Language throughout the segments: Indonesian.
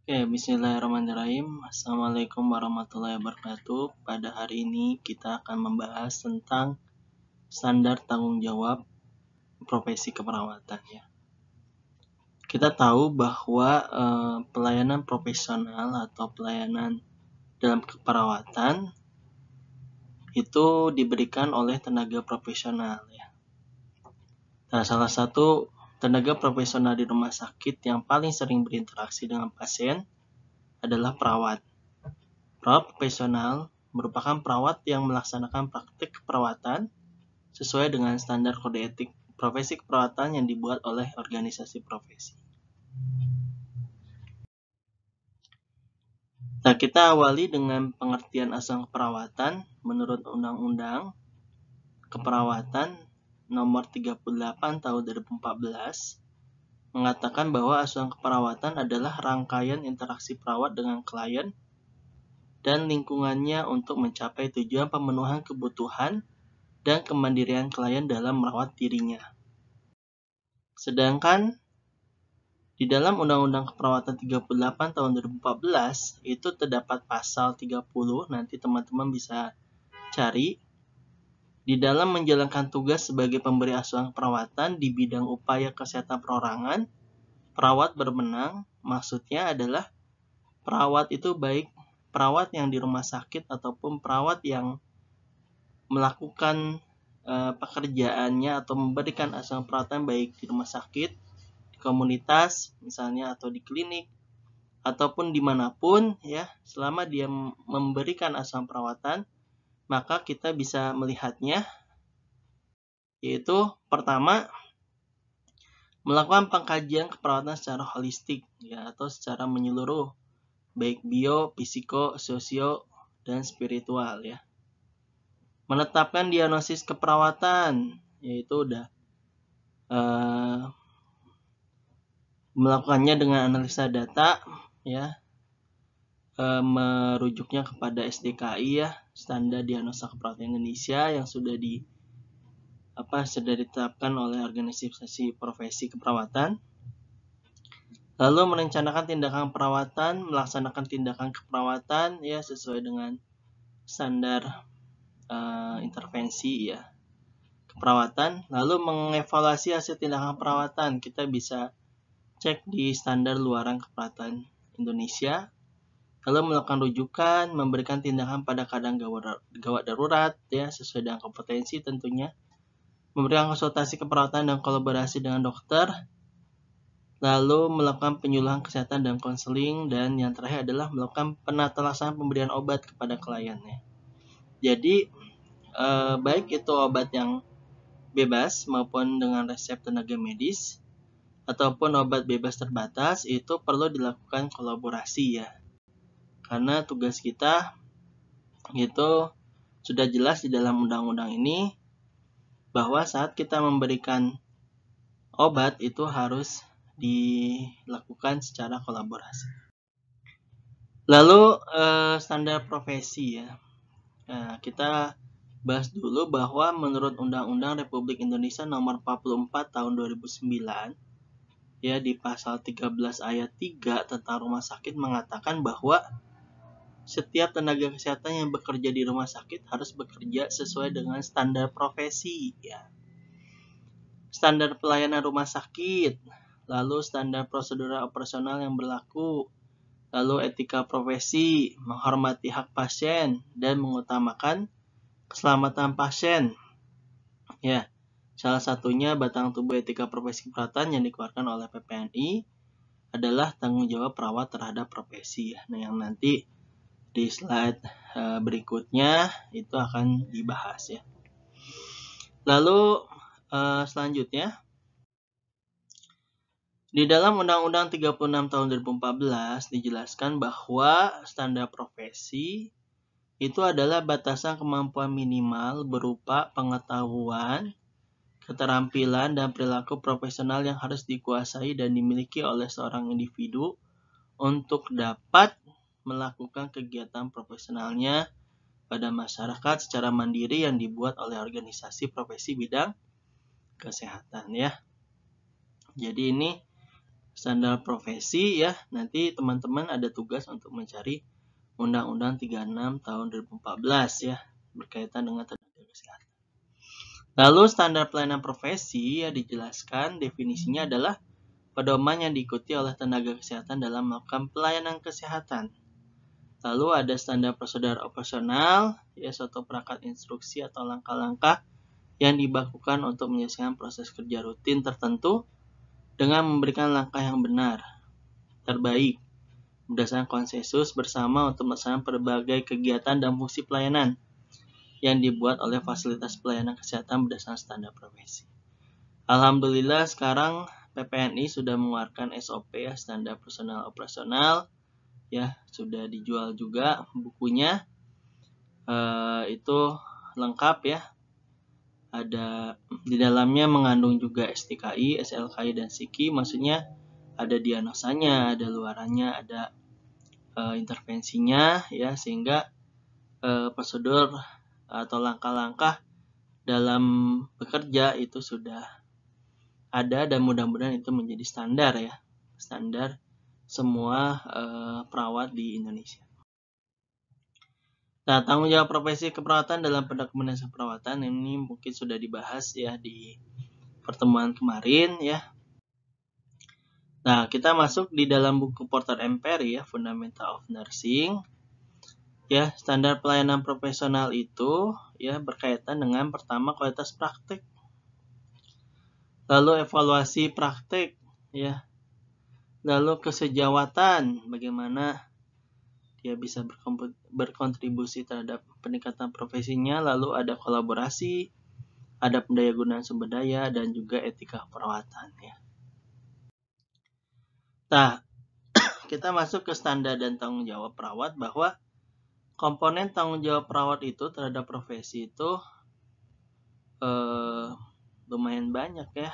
Oke, bismillahirrahmanirrahim. Assalamualaikum warahmatullahi wabarakatuh. Pada hari ini kita akan membahas tentang standar tanggung jawab profesi keperawatan ya. Kita tahu bahwa pelayanan profesional atau pelayanan dalam keperawatan itu diberikan oleh tenaga profesional ya. Nah, salah satu tenaga profesional di rumah sakit yang paling sering berinteraksi dengan pasien adalah perawat. Perawat profesional merupakan perawat yang melaksanakan praktik keperawatan sesuai dengan standar kode etik profesi keperawatan yang dibuat oleh organisasi profesi. Nah, kita awali dengan pengertian asuhan keperawatan menurut Undang-Undang Keperawatan Nomor 38 Tahun 2014 mengatakan bahwa asuhan keperawatan adalah rangkaian interaksi perawat dengan klien dan lingkungannya untuk mencapai tujuan pemenuhan kebutuhan dan kemandirian klien dalam merawat dirinya. Sedangkan di dalam Undang-Undang Keperawatan 38 tahun 2014 itu terdapat pasal 30, nanti teman-teman bisa cari. Di dalam menjalankan tugas sebagai pemberi asuhan perawatan di bidang upaya kesehatan perorangan, perawat berwenang, maksudnya adalah perawat itu baik perawat yang di rumah sakit ataupun perawat yang melakukan pekerjaannya atau memberikan asuhan perawatan baik di rumah sakit, di komunitas misalnya atau di klinik ataupun dimanapun ya, selama dia memberikan asuhan perawatan, maka kita bisa melihatnya yaitu pertama melakukan pengkajian keperawatan secara holistik ya, atau secara menyeluruh baik bio, fisiko, sosio, dan spiritual ya. Menetapkan diagnosis keperawatan, yaitu udah melakukannya dengan analisa data ya, merujuknya kepada SDKI ya, Standar Diagnosa Keperawatan Indonesia yang sudah ditetapkan oleh organisasi profesi keperawatan. Lalu merencanakan tindakan perawatan, melaksanakan tindakan keperawatan ya sesuai dengan standar intervensi ya keperawatan. Lalu mengevaluasi hasil tindakan perawatan, kita bisa cek di standar luaran keperawatan Indonesia. Lalu melakukan rujukan, memberikan tindakan pada keadaan gawat darurat ya sesuai dengan kompetensi tentunya. Memberikan konsultasi keperawatan dan kolaborasi dengan dokter. Lalu melakukan penyuluhan kesehatan dan konseling, dan yang terakhir adalah melakukan penata laksanaan pemberian obat kepada kliennya. Jadi baik itu obat yang bebas maupun dengan resep tenaga medis ataupun obat bebas terbatas, itu perlu dilakukan kolaborasi ya. Karena tugas kita itu sudah jelas di dalam undang-undang ini bahwa saat kita memberikan obat itu harus dilakukan secara kolaborasi. Lalu standar profesi ya. Nah, kita bahas dulu bahwa menurut Undang-Undang Republik Indonesia Nomor 44 Tahun 2009 ya, di pasal 13 ayat 3 tentang rumah sakit mengatakan bahwa setiap tenaga kesehatan yang bekerja di rumah sakit harus bekerja sesuai dengan standar profesi ya. Standar pelayanan rumah sakit, lalu standar prosedur operasional yang berlaku, lalu etika profesi, menghormati hak pasien, dan mengutamakan keselamatan pasien. Ya, salah satunya batang tubuh etika profesi keperawatan yang dikeluarkan oleh PPNI adalah tanggung jawab perawat terhadap profesi. Nah, yang nanti di slide berikutnya itu akan dibahas ya. Lalu selanjutnya, di dalam Undang-Undang 36 tahun 2014 dijelaskan bahwa standar profesi itu adalah batasan kemampuan minimal berupa pengetahuan, keterampilan, dan perilaku profesional yang harus dikuasai dan dimiliki oleh seorang individu untuk dapat melakukan kegiatan profesionalnya pada masyarakat secara mandiri yang dibuat oleh organisasi profesi bidang kesehatan ya. Jadi ini standar profesi ya, nanti teman-teman ada tugas untuk mencari Undang-Undang 36 tahun 2014 ya, berkaitan dengan tenaga kesehatan. Lalu standar pelayanan profesi ya dijelaskan definisinya adalah pedoman yang diikuti oleh tenaga kesehatan dalam melakukan pelayanan kesehatan. Lalu ada standar prosedur operasional, ya suatu perangkat instruksi atau langkah-langkah yang dibakukan untuk menyelesaikan proses kerja rutin tertentu dengan memberikan langkah yang benar, terbaik, berdasarkan konsensus bersama untuk melaksanakan berbagai kegiatan dan fungsi pelayanan yang dibuat oleh fasilitas pelayanan kesehatan berdasarkan standar profesi. Alhamdulillah sekarang PPNI sudah mengeluarkan SOP ya, standar personal operasional ya, sudah dijual juga bukunya. Itu lengkap ya. Ada di dalamnya mengandung juga STKI, SLKI dan SIKI, maksudnya ada diagnosanya, ada luarannya, ada intervensinya ya, sehingga prosedur atau langkah-langkah dalam bekerja itu sudah ada dan mudah-mudahan itu menjadi standar ya, standar semua perawat di Indonesia. Nah, tanggung jawab profesi keperawatan dalam pendokumentasian perawatan ini mungkin sudah dibahas ya di pertemuan kemarin ya. Nah, kita masuk di dalam buku Porter M. Perry ya, Fundamental of Nursing. Ya, standar pelayanan profesional itu ya berkaitan dengan pertama kualitas praktik. Lalu evaluasi praktik ya. Lalu kesejawatan, bagaimana dia bisa berkontribusi terhadap peningkatan profesinya. Lalu ada kolaborasi, ada pendayagunaan sumber daya, dan juga etika perawatan ya. Nah, kita masuk ke standar dan tanggung jawab perawat, bahwa komponen tanggung jawab perawat itu terhadap profesi itu lumayan banyak ya.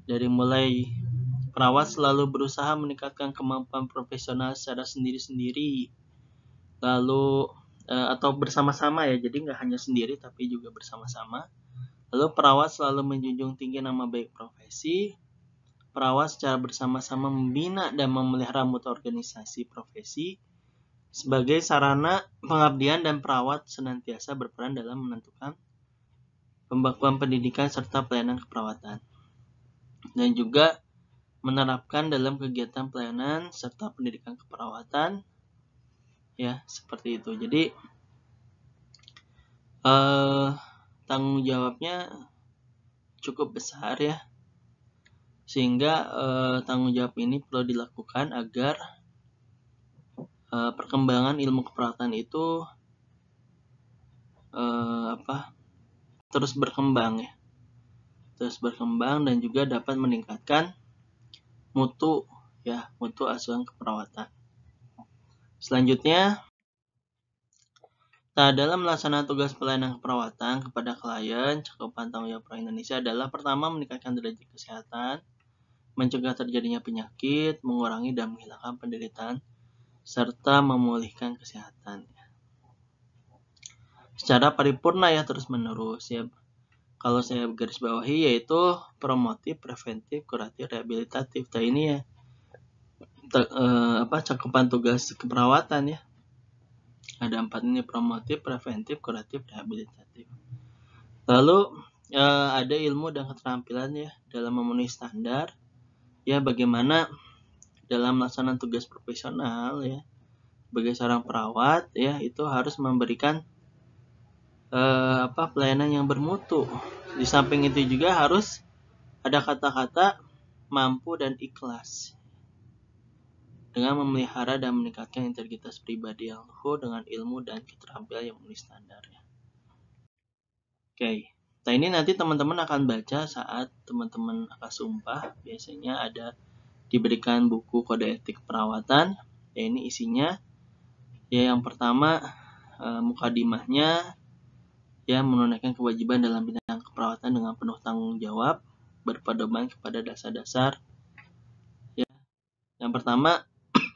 Dari mulai perawat selalu berusaha meningkatkan kemampuan profesional secara sendiri-sendiri, lalu atau bersama-sama ya, jadi nggak hanya sendiri tapi juga bersama-sama. Lalu perawat selalu menjunjung tinggi nama baik profesi. Perawat secara bersama-sama membina dan memelihara mutu organisasi profesi sebagai sarana pengabdian, dan perawat senantiasa berperan dalam menentukan pembakuan pendidikan serta pelayanan keperawatan, dan juga menerapkan dalam kegiatan pelayanan serta pendidikan keperawatan ya, seperti itu. Jadi tanggung jawabnya cukup besar ya, sehingga tanggung jawab ini perlu dilakukan agar perkembangan ilmu keperawatan itu terus berkembang ya, terus berkembang, dan juga dapat meningkatkan mutu asuhan keperawatan. Selanjutnya, dalam melaksanakan tugas pelayanan keperawatan kepada klien, cakupan tanggung jawab perawat Indonesia adalah pertama, meningkatkan derajat kesehatan, mencegah terjadinya penyakit, mengurangi dan menghilangkan penderitaan, serta memulihkan kesehatan secara paripurna ya, terus menerus ya. Kalau saya garis bawahi yaitu promotif, preventif, kuratif, rehabilitatif. Nah, ini ya cakupan tugas keperawatan ya. Ada 4 ini: promotif, preventif, kuratif, rehabilitatif. Lalu ada ilmu dan keterampilan ya dalam memenuhi standar ya, bagaimana dalam melaksanakan tugas profesional ya sebagai seorang perawat ya, itu harus memberikan pelayanan yang bermutu. Di samping itu juga harus ada kata-kata mampu dan ikhlas dengan memelihara dan meningkatkan integritas pribadi yang luhur dengan ilmu dan keterampilan yang memenuhi standar ya. Oke. Nah, ini nanti teman-teman akan baca saat teman-teman akan sumpah. Biasanya ada diberikan buku kode etik perawatan ya, ini isinya ya. Yang pertama mukadimahnya ya, menunaikan kewajiban dalam bidang keperawatan dengan penuh tanggung jawab, berpedoman kepada dasar-dasar ya. Yang pertama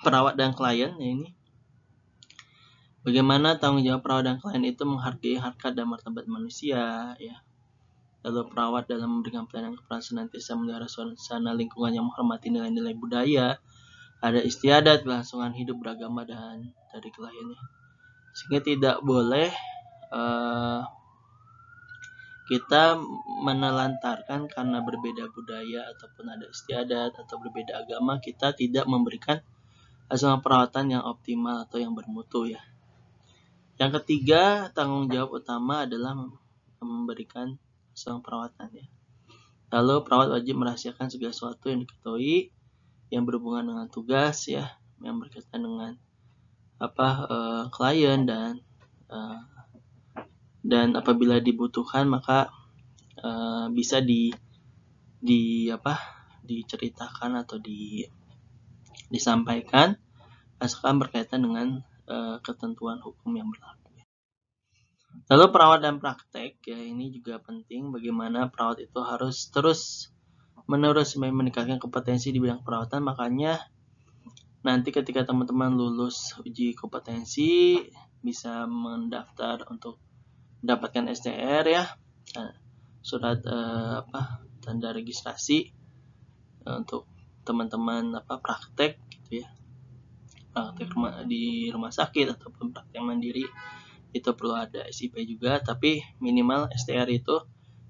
perawat dan klien ya, ini bagaimana tanggung jawab perawat dan klien itu menghargai harkat dan martabat manusia ya, Lalu perawat dalam memberikan pelayanan kepada senantiasa melihara suasana lingkungan yang menghormati nilai-nilai budaya, ada istiadat, kelangsungan hidup beragama dan dari kelahirannya. Sehingga tidak boleh kita menelantarkan karena berbeda budaya ataupun ada istiadat atau berbeda agama, kita tidak memberikan asuhan perawatan yang optimal atau yang bermutu ya. Yang ketiga, tanggung jawab utama adalah memberikan asuhan perawatan ya. Lalu perawat wajib merahasiakan segala sesuatu yang diketahui yang berhubungan dengan tugas ya, yang berkaitan dengan klien dan apabila dibutuhkan maka bisa diceritakan atau disampaikan asalkan berkaitan dengan ketentuan hukum yang berlaku. Lalu perawat dan praktek ya, ini juga penting bagaimana perawat itu harus terus menerus meningkatkan kompetensi di bidang perawatan. Makanya nanti ketika teman-teman lulus uji kompetensi bisa mendaftar untuk mendapatkan STR ya, surat tanda registrasi untuk teman-teman praktek gitu ya, praktek di rumah sakit ataupun praktek mandiri itu perlu ada SIP juga, tapi minimal STR itu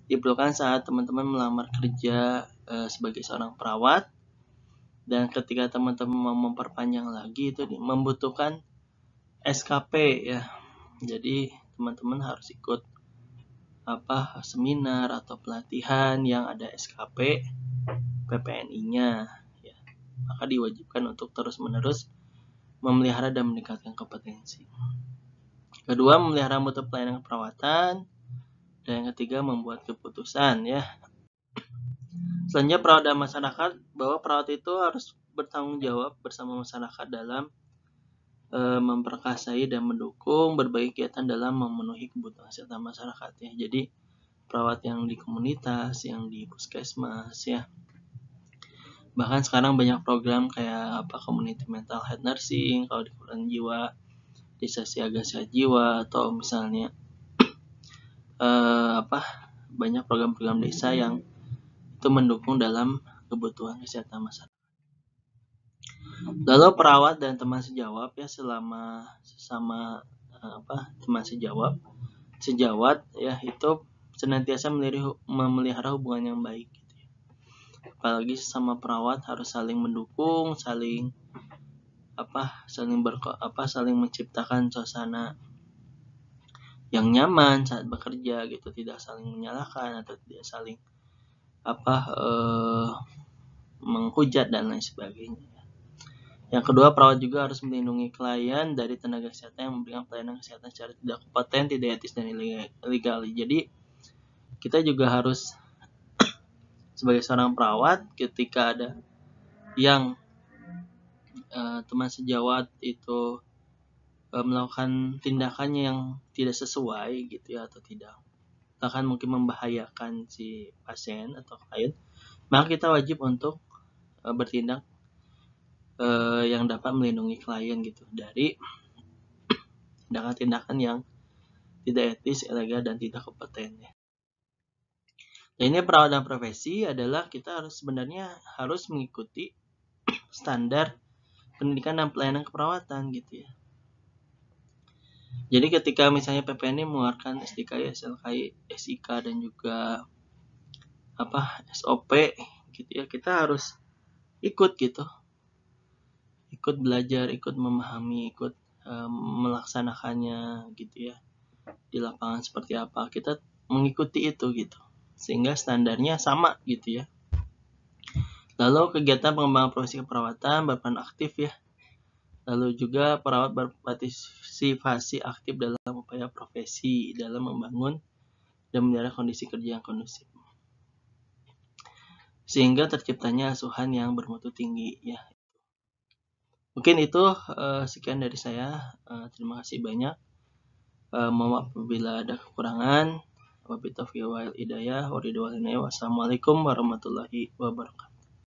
diperlukan saat teman-teman melamar kerja sebagai seorang perawat, dan ketika teman-teman mau memperpanjang lagi itu membutuhkan SKP ya. Jadi teman-teman harus ikut seminar atau pelatihan yang ada SKP PPNI-nya ya. Maka diwajibkan untuk terus-menerus memelihara dan meningkatkan kompetensi. Kedua, memelihara mutu pelayanan keperawatan. Dan yang ketiga, membuat keputusan ya. Selanjutnya, perawat dan masyarakat, bahwa perawat itu harus bertanggung jawab bersama masyarakat dalam memperkasai dan mendukung berbagai kegiatan dalam memenuhi kebutuhan kesehatan masyarakat ya. Jadi perawat yang di komunitas, yang di puskesmas ya. Bahkan sekarang banyak program kayak community mental health nursing kalau di Kelurahan Jiwa, desa siaga sehat jiwa, atau misalnya banyak program-program desa yang itu mendukung dalam kebutuhan kesehatan masyarakat. Lalu perawat dan teman sejawat ya, sesama teman sejawat ya, itu senantiasa memelihara hubungan yang baik gitu ya. Apalagi sesama perawat harus saling mendukung, saling menciptakan suasana yang nyaman saat bekerja gitu, tidak saling menyalahkan atau tidak saling menghujat dan lain sebagainya. Yang kedua, perawat juga harus melindungi klien dari tenaga kesehatan yang memberikan pelayanan kesehatan secara tidak kompeten, tidak etis, dan ilegal. Jadi kita juga harus sebagai seorang perawat, ketika ada yang teman sejawat itu melakukan tindakannya yang tidak sesuai gitu ya, atau tidak, bahkan mungkin membahayakan si pasien atau klien, maka kita wajib untuk bertindak yang dapat melindungi klien gitu dari tindakan-tindakan yang tidak etis, ilegal, dan tidak kompeten ya. Dan ini perawat dan profesi adalah kita sebenarnya harus mengikuti standar pendidikan dan pelayanan keperawatan gitu ya. Jadi ketika misalnya PPNI mengeluarkan SDKI, SLKI, SIK, dan juga SOP gitu ya, kita harus ikut gitu, ikut belajar, ikut memahami, ikut melaksanakannya gitu ya di lapangan seperti apa, kita mengikuti itu gitu sehingga standarnya sama gitu ya. Lalu kegiatan pengembangan profesi keperawatan berperan aktif ya. Lalu juga perawat berpartisipasi aktif dalam upaya profesi dalam membangun dan memelihara kondisi kerja yang kondusif, sehingga terciptanya asuhan yang bermutu tinggi ya. Mungkin itu sekian dari saya. Terima kasih banyak. Mohon apabila ada kekurangan. Wabillahi taufiq wal hidayah. Wassalamualaikum warahmatullahi wabarakatuh.